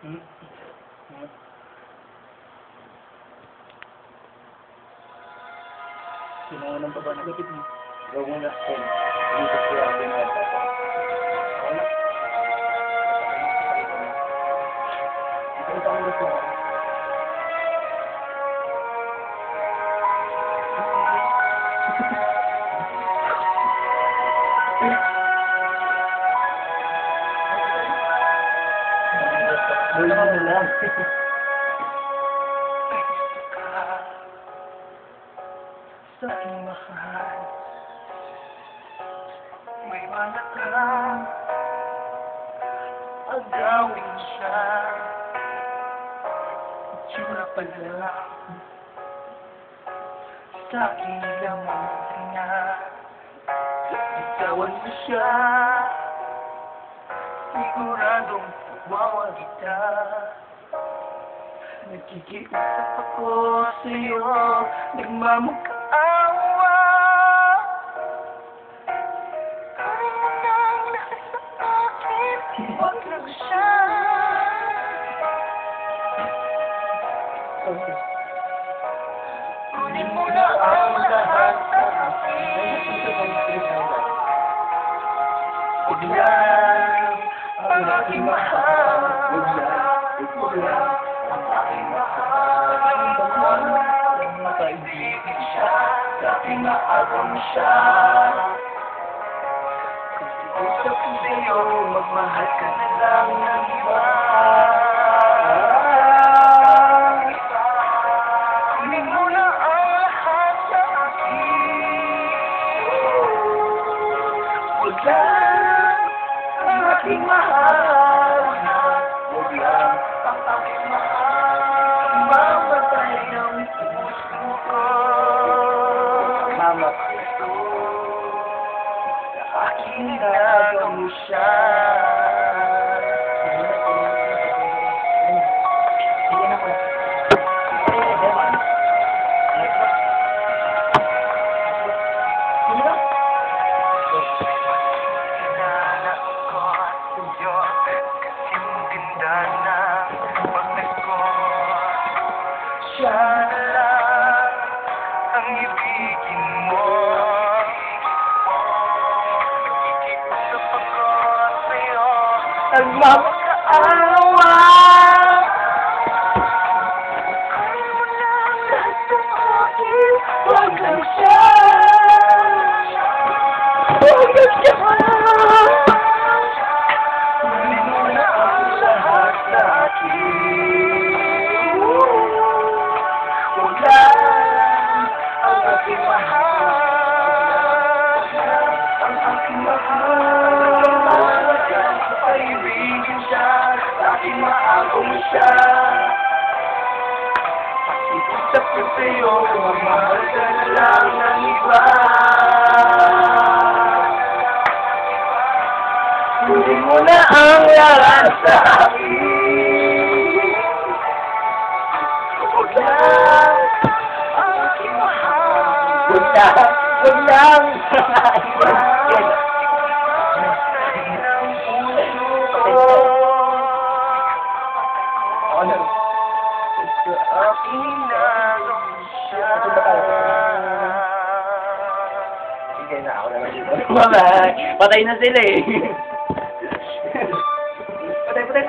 Hmm? Hmm? Sinungan pa ba na lapit mo? Huwag mo na. Dito ko lang din yan. Wala. Ito ang gusto ko. Wala ka na lang. Sa aking mahal, may balak lang agawin siya. Itsura pa lang sa aking lamang tinga. Bitawan mo siya, siguradong wawa kita. Nagkikiusap ako sa'yo, nagmamagkaawa. Ano mo nang nasa sa akin, huwag lang siya. Kunin mo na ang lahat sa akin. Huwag lang ang aking mahal. Huwag lang ang aking mahal. Kaibigan siya, dati maagaw mo siya. Kung tiusap ko sa'yo, magmahal ka na lang ng iba. Kunin mo na ang lahat sa akin. Huwag lang ang aking mahal. Huwag lang ang aking mahal. Mamatay ng puso ko. Mama. Ito, sa aking nagaw mo siya. Sige na ko. Kilala ko sa'yo, kasing ganda ng pagkat ko. Siya na lang ang ibigin mo. Nakikiusap ako sa'yo, nagmamagkaawa. Kunin mo lang lahat sa akin, huwag lang siya. Huwag lang siya. Kunin mo na ang lahat sa akin. Huwag lang ang aking mahal. Ang aking mahal. Kaibigan siya, aking maagaw mo siya. Pakiusap ko sa'yo, magmahal ka na lang ng iba. Kunin mo na ang lahat sa akin. Huwag lang ang aking mahal. Huwag lang. Huwag lang. Ano? Sa aking nagaw siya. Sige na, ako na lang dito. Bye-bye. Patay na sila eh. Patay.